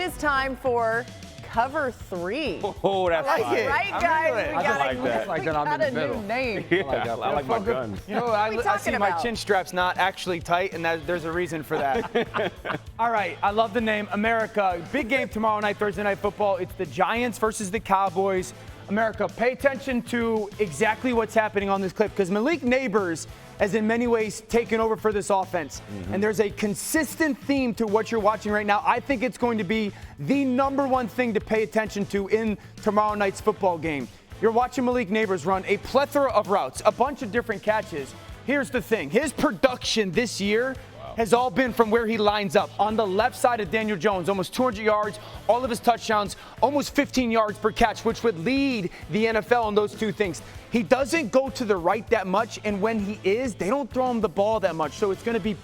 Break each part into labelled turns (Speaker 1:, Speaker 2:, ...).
Speaker 1: is time for Cover 3.
Speaker 2: Oh, that's
Speaker 1: Like
Speaker 2: fine.
Speaker 1: it. Right, guys?
Speaker 2: I like that.
Speaker 3: Like that, I'm in the middle.
Speaker 1: New name.
Speaker 2: Yeah, I like my guns.
Speaker 4: You know,
Speaker 1: What are
Speaker 4: I
Speaker 1: we
Speaker 4: see
Speaker 1: talking
Speaker 4: my
Speaker 1: about?
Speaker 4: chin straps not actually tight, and there's a reason for that. All right, I love the name America. Big game tomorrow night, Thursday Night Football. It's the Giants versus the Cowboys. America, pay attention to exactly what's happening on this clip, because Malik Nabers has in many ways taken over for this offense. And there's a consistent theme to what you're watching right now. I think it's going to be the number one thing to pay attention to in tomorrow night's football game. You're watching Malik Nabers run a plethora of routes, a bunch of different catches. Here's the thing. His production this year has all been from where he lines up. On the left side of Daniel Jones, almost 200 yards, all of his touchdowns, almost 15 yards per catch, which would lead the NFL in those two things. He doesn't go to the right that much, and when he is, they don't throw him the ball that much. So it's going to be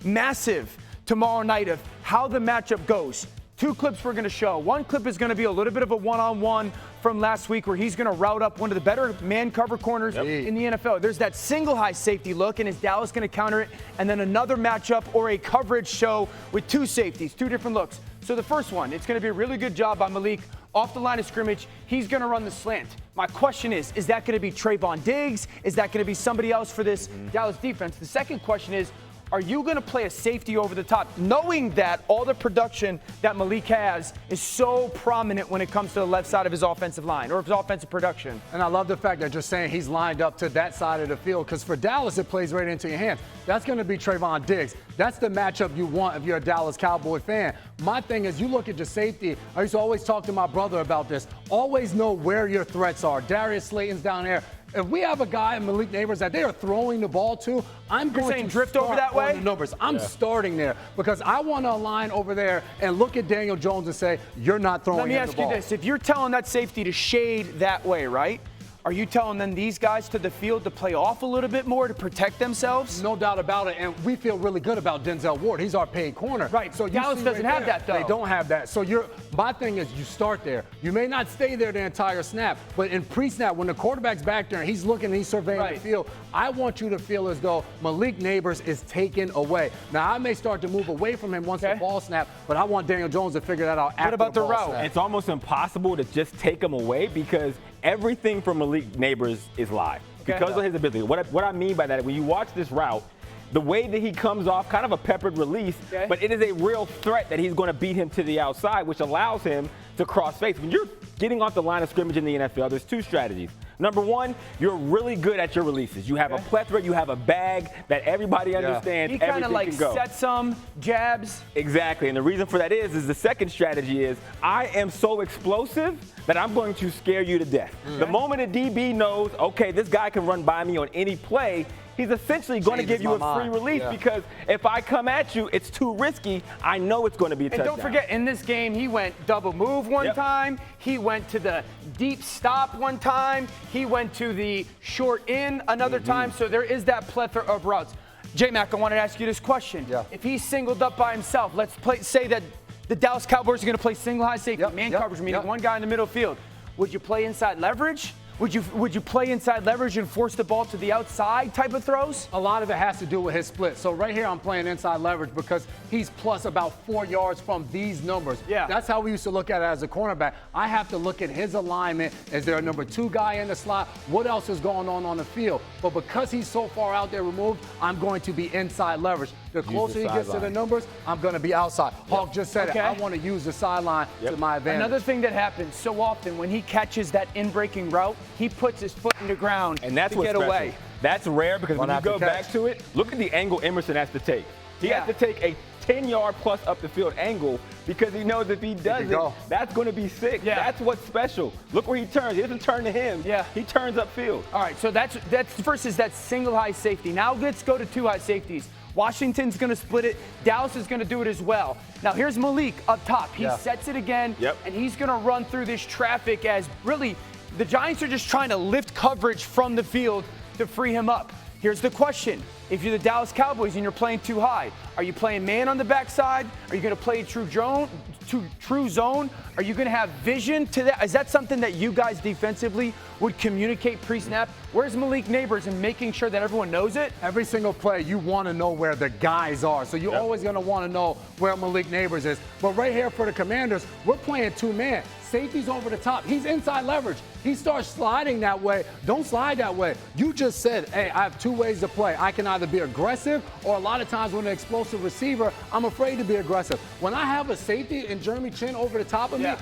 Speaker 4: massive tomorrow night of how the matchup goes. Two clips we're going to show. One clip is going to be a little bit of a one-on-one from last week where he's going to route up one of the better man cover corners in the NFL. There's that single high safety look, and is Dallas going to counter it? And then another matchup or a coverage show with two safeties, two different looks. So the first one, it's going to be a really good job by Malik off the line of scrimmage. He's going to run the slant. My question is that going to be Trayvon Diggs? Is that going to be somebody else for this Dallas defense? The second question is, are you going to play a safety over the top, knowing that all the production that Malik has is so prominent when it comes to the left side of his offensive line or his offensive production?
Speaker 3: And I love the fact that you're saying he's lined up to that side of the field, because for Dallas, it plays right into your hands. That's going to be Trayvon Diggs. That's the matchup you want if you're a Dallas Cowboy fan. My thing is, you look at your safety. I used to always talk to my brother about this. Always know where your threats are. Darius Slayton's down there. If we have a guy in Malik Nabers that they are throwing the ball to, I'm going to
Speaker 4: drift over that way.
Speaker 3: The numbers. I'm starting there because I want to align over there and look at Daniel Jones and say, you're not throwing the ball.
Speaker 4: Let me ask you this. If you're telling that safety to shade that way, right? Are you telling them these guys to the field to play off a little bit more to protect themselves?
Speaker 3: No doubt about it, and we feel really good about Denzel Ward. He's our paid corner.
Speaker 4: Right,
Speaker 3: so
Speaker 4: Dallas doesn't have that, though.
Speaker 3: They don't have that. So my thing is you start there. You may not stay there the entire snap, but in pre-snap, when the quarterback's back there and he's looking and he's surveying the field, I want you to feel as though Malik Nabers is taken away. Now, I may start to move away from him once the ball snaps, but I want Daniel Jones to figure that out after
Speaker 4: about the route?
Speaker 2: It's almost impossible to just take him away because everything from Malik Nabers is live because of his ability. What I mean by that, when you watch this route, the way that he comes off, kind of a peppered release, but it is a real threat that he's going to beat him to the outside, which allows him to cross face. When you're getting off the line of scrimmage in the NFL, there's two strategies. Number one, you're really good at your releases. You have a plethora, you have a bag that everybody understands.
Speaker 4: He kind of like sets some jabs.
Speaker 2: Exactly, and the reason for that is the second strategy is I am so explosive that I'm going to scare you to death. The moment a DB knows, okay, this guy can run by me on any play, he's essentially going to give you a free release because if I come at you, it's too risky. I know it's going to be a touchdown.
Speaker 4: And don't forget, in this game, he went double move one time. He went to the deep stop one time. He went to the short in another time. So there is that plethora of routes. J-Mac, I wanted to ask you this question. If he's singled up by himself, let's say that the Dallas Cowboys are going to play single high safety, man coverage, meaning one guy in the middle field. Would you play inside leverage? Would you play inside leverage and force the ball to the outside type of throws?
Speaker 3: A lot of it has to do with his split. So right here I'm playing inside leverage because he's plus about 4 yards from these numbers. That's how we used to look at it as a cornerback. I have to look at his alignment. Is there a number 2 guy in the slot? What else is going on the field? But because he's so far out there removed, I'm going to be inside leverage. The closer he gets to the numbers, I'm going to be outside. Hawk just said it. I want to use the sideline to my advantage.
Speaker 4: Another thing that happens so often when he catches that in-breaking route, he puts his foot in the ground
Speaker 2: and that's
Speaker 4: to get away.
Speaker 2: That's rare because when you go back to it, look at the angle Emerson has to take. He has to take a 10-yard plus up the field angle because he knows if he does it, that's going to be sick. That's what's special. Look where he turns. He doesn't turn to him. He turns upfield.
Speaker 4: All right, so that's versus that single high safety. Now let's go to 2 high safeties. Washington's going to split it. Dallas is going to do it as well. Now here's Malik up top. He sets it again, and he's going to run through this traffic as really the Giants are just trying to lift coverage from the field to free him up. Here's the question. If you're the Dallas Cowboys and you're playing too high, are you playing man on the backside? Are you going to play true true zone? Are you going to have vision to that? Is that something that you guys defensively would communicate pre-snap? Where's Malik Nabers and making sure that everyone knows it?
Speaker 3: Every single play, you want to know where the guys are. So you're always going to want to know where Malik Nabers is. But right here for the Commanders, we're playing two-man. Safety's over the top. He's inside leverage. He starts sliding that way. Don't slide that way. You just said, hey, I have two ways to play. I can either be aggressive, or a lot of times when an explosive receiver, I'm afraid to be aggressive. When I have a safety and Jeremy Chin over the top of me,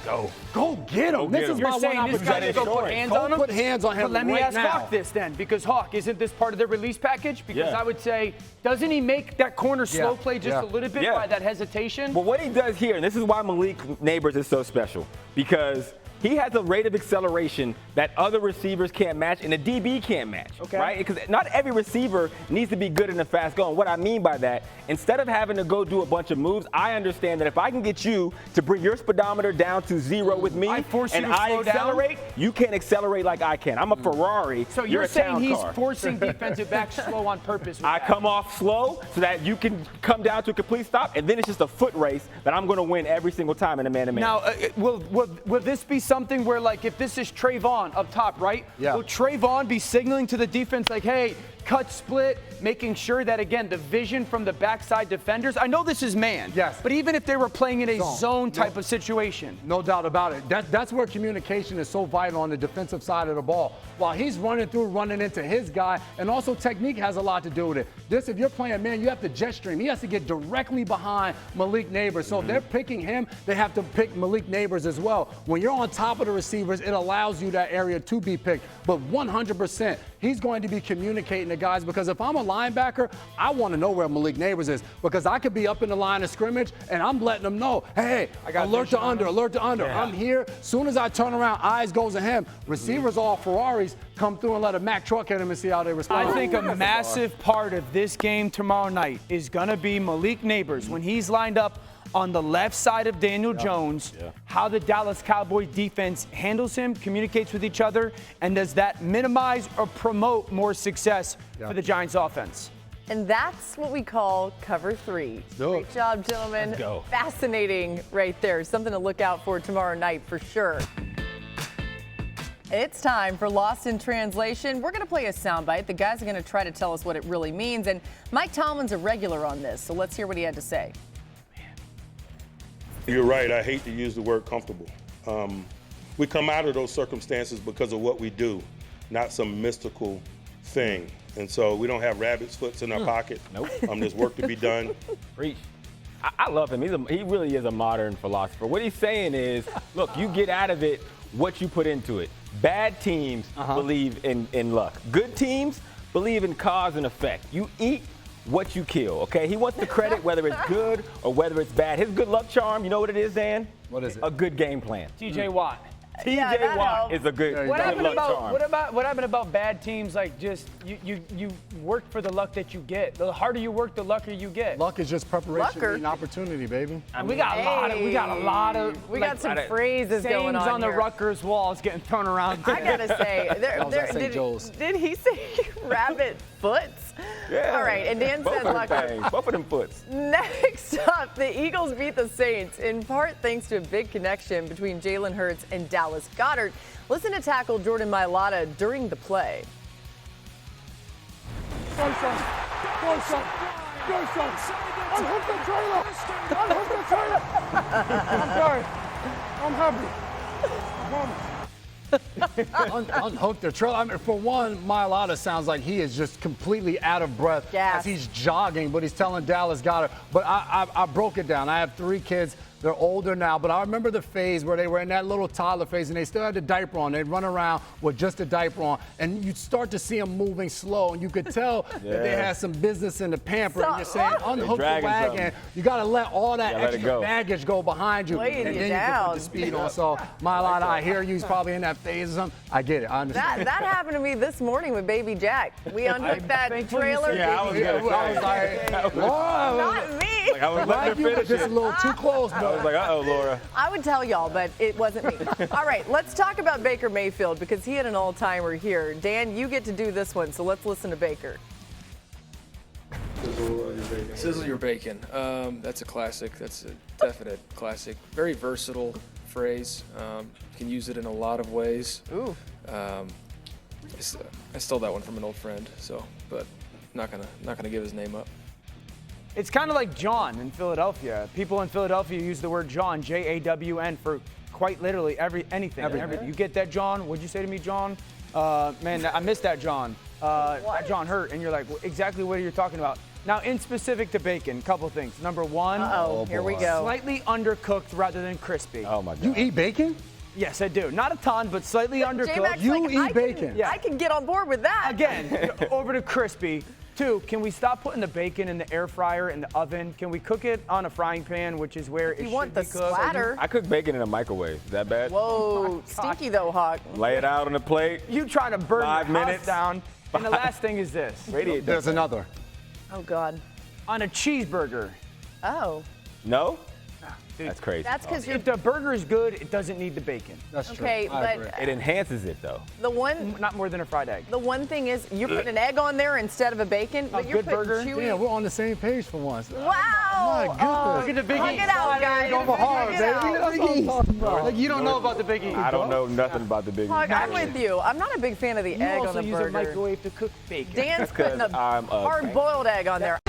Speaker 3: go get him. This is my one
Speaker 4: saying this guy
Speaker 3: opportunity.
Speaker 4: go put hands on him?
Speaker 3: Put hands on him
Speaker 4: But let me
Speaker 3: right
Speaker 4: ask
Speaker 3: now.
Speaker 4: Hawk this then, because Hawk, isn't this part of the release package? Because I would say, doesn't he make that corner slow play just a little bit by that hesitation?
Speaker 2: But what he does here, and this is why Malik Nabers is so special, because he has a rate of acceleration that other receivers can't match and the DB can't match, right? Because not every receiver needs to be good in the fast going. What I mean by that, instead of having to go do a bunch of moves, I understand that if I can get you to bring your speedometer down to 0 with me
Speaker 4: I force you
Speaker 2: and
Speaker 4: to
Speaker 2: I
Speaker 4: slow
Speaker 2: accelerate, you can't accelerate like I can. I'm a Ferrari.
Speaker 4: So
Speaker 2: you're
Speaker 4: you're
Speaker 2: a
Speaker 4: saying
Speaker 2: town
Speaker 4: he's
Speaker 2: car.
Speaker 4: forcing defensive backs slow on purpose?
Speaker 2: I come off slow so that you can come down to a complete stop, and then it's just a foot race that I'm going to win every single time in a man-to-man.
Speaker 4: Now, will this be something where, like, if this is Trayvon up top, right?
Speaker 3: Yeah.
Speaker 4: Will Trayvon be signaling to the defense like, hey, cut split, making sure that, again, the vision from the backside defenders? I know this is man.
Speaker 3: Yes.
Speaker 4: But even if they were playing in a zone type of situation.
Speaker 3: No doubt about it. That's where communication is so vital on the defensive side of the ball. While he's running into his guy, and also technique has a lot to do with it. If you're playing man, you have to jet stream. He has to get directly behind Malik Nabers. So if they're picking him, they have to pick Malik Nabers as well. When you're on top of the receivers, it allows you that area to be picked. But 100%, he's going to be communicating to guys, because if I'm a linebacker, I want to know where Malik Nabers is, because I could be up in the line of scrimmage and I'm letting them know, hey, alert to under, alert to under. I'm here. Soon as I turn around, eyes goes to him. Receivers all Ferraris, come through and let a Mack truck hit him and see how they respond.
Speaker 4: I think a massive part of this game tomorrow night is going to be Malik Nabers when he's lined up on the left side of Daniel Jones, how the Dallas Cowboys defense handles him, communicates with each other, and does that minimize or promote more success for the Giants offense?
Speaker 1: And that's what we call cover three. Great job, gentlemen.
Speaker 2: Let's go.
Speaker 1: Fascinating right there. Something to look out for tomorrow night for sure. It's time for Lost in Translation. We're going to play a soundbite. The guys are going to try to tell us what it really means. And Mike Tomlin's a regular on this, so let's hear what he had to say.
Speaker 5: You're right. I hate to use the word comfortable. We come out of those circumstances because of what we do, not some mystical thing. And so we don't have rabbit's foots in our pocket.
Speaker 2: Nope.
Speaker 5: There's work to be done.
Speaker 2: Preach. I love him. He really is a modern philosopher. What he's saying is, look, you get out of it what you put into it. Bad teams believe in luck. Good teams believe in cause and effect. You eat what you kill, okay? He wants the credit whether it's good or whether it's bad. His good luck charm, you know what it is, Dan?
Speaker 3: What is it?
Speaker 2: A good game plan.
Speaker 4: TJ Watt.
Speaker 1: Yeah,
Speaker 2: TJ Watt
Speaker 1: helps.
Speaker 2: is a good,
Speaker 4: What
Speaker 2: good
Speaker 4: happened
Speaker 2: luck
Speaker 4: about
Speaker 2: charm.
Speaker 4: what happened about bad teams? Like, just you work for the luck that you get. The harder you work, the luckier you get.
Speaker 3: Luck is just preparation
Speaker 1: Lucker.
Speaker 3: and opportunity, baby.
Speaker 4: We got a lot of
Speaker 1: We got some phrases going
Speaker 4: sayings on the
Speaker 1: here.
Speaker 4: Rutgers walls getting thrown around.
Speaker 1: I gotta say, did he say rabbit foots?
Speaker 2: Yeah.
Speaker 1: All right, and Dan
Speaker 2: Both
Speaker 1: said
Speaker 2: of them
Speaker 1: lucker.
Speaker 2: things. Both of them foots.
Speaker 1: Next up, the Eagles beat the Saints, in part thanks to a big connection between Jalen Hurts and Dallas Goedert. Listen to tackle Jordan Mailata during the play.
Speaker 6: Unhook the trailer! Unhook the trailer! I'm sorry. I'm happy.
Speaker 3: Unhook the trailer. I mean, for one, Mailata sounds like he is just completely out of breath
Speaker 1: Gas.
Speaker 3: as he's jogging, but he's telling Dallas Goedert. But I broke it down. I have 3 kids. They're older now, but I remember the phase where they were in that little toddler phase and they still had the diaper on. They'd run around with just the diaper on, and you'd start to see them moving slow, and you could tell that they had some business in the pamper. And you're saying, unhook the
Speaker 2: dragging
Speaker 3: wagon.
Speaker 2: something.
Speaker 3: You got to let all that
Speaker 2: Yeah, let it
Speaker 3: extra
Speaker 2: go.
Speaker 3: baggage go behind you,
Speaker 1: Weighing
Speaker 3: and
Speaker 1: you
Speaker 3: then you can
Speaker 1: down.
Speaker 3: put the speed on. So, Mailata, I hear you. He's probably in that phase or something. I get it. I understand.
Speaker 1: That happened to me this morning with Baby Jack. We unhooked that trailer.
Speaker 2: Yeah, I was
Speaker 3: Yeah,
Speaker 2: gonna
Speaker 3: I was
Speaker 2: say.
Speaker 3: like, whoa.
Speaker 1: Not me.
Speaker 2: I was letting her
Speaker 3: You were
Speaker 2: finish
Speaker 3: just a
Speaker 2: it.
Speaker 3: little too close,
Speaker 2: I
Speaker 3: bro.
Speaker 2: was like, uh-oh, Laura.
Speaker 1: I would tell y'all, but it wasn't me. All right, let's talk about Baker Mayfield because he had an all-timer here. Dan, you get to do this one, so let's listen to Baker.
Speaker 7: Sizzle your bacon. That's a classic. That's a definite classic. Very versatile phrase. You can use it in a lot of ways.
Speaker 1: Ooh.
Speaker 7: I stole that one from an old friend, but not gonna give his name up.
Speaker 4: It's kind of like John in Philadelphia. People in Philadelphia use the word John, J-A-W-N, for quite literally anything. You get that, John? What'd you say to me, John? Man, I missed that, John. That John hurt. And you're like, exactly what are you talking about? Now, in specific to bacon, couple things. Number one,
Speaker 1: here we go.
Speaker 4: Slightly undercooked rather than crispy.
Speaker 2: Oh my God.
Speaker 3: You eat bacon?
Speaker 4: Yes, I do. Not a ton, but slightly undercooked.
Speaker 1: J-Mac's
Speaker 3: You
Speaker 1: like,
Speaker 3: eat bacon.
Speaker 4: Yeah.
Speaker 1: I can get on board with that.
Speaker 4: Again, over to crispy. 2, can we stop putting the bacon in the air fryer in the oven? Can we cook it on a frying pan, which is where it
Speaker 1: You
Speaker 4: should
Speaker 1: want the
Speaker 4: be cooked?
Speaker 1: splatter.
Speaker 2: I cook bacon in a microwave. Is that bad?
Speaker 1: Whoa, stinky though, Hawk.
Speaker 2: Lay it out on the plate.
Speaker 4: You trying to burn
Speaker 2: 5
Speaker 4: your house
Speaker 2: minutes.
Speaker 4: down. And the last thing is this.
Speaker 2: Radiate that.
Speaker 3: There's another.
Speaker 1: Oh, God.
Speaker 4: On a cheeseburger.
Speaker 1: Oh.
Speaker 2: No?
Speaker 4: Dude,
Speaker 2: That's crazy.
Speaker 1: That's because you're
Speaker 4: if the burger is good, it doesn't need the bacon.
Speaker 3: That's true.
Speaker 1: okay,
Speaker 3: I agree.
Speaker 1: but
Speaker 2: It enhances it though.
Speaker 1: the one
Speaker 4: Not more than a fried egg.
Speaker 1: thing is you're putting an egg on there instead of a bacon, but you're
Speaker 4: good
Speaker 1: putting
Speaker 4: burger?
Speaker 1: chewy.
Speaker 3: Yeah, we're on the same page for once.
Speaker 1: Wow.
Speaker 3: My goodness.
Speaker 4: Look at the
Speaker 1: Hug
Speaker 4: biggie.
Speaker 1: it out, guys.
Speaker 3: Go hard,
Speaker 1: Hug it out.
Speaker 3: baby. That's what I'm talking about.
Speaker 4: Like, you don't know about the biggie.
Speaker 2: I don't know nothing about the big.
Speaker 1: Hawk, I'm with you. I'm not a big fan of the
Speaker 4: You
Speaker 1: egg
Speaker 4: also
Speaker 1: on the
Speaker 4: use
Speaker 1: burger.
Speaker 4: a microwave to cook bacon.
Speaker 1: Dan's putting a
Speaker 2: I'm a
Speaker 1: hard-boiled egg on there.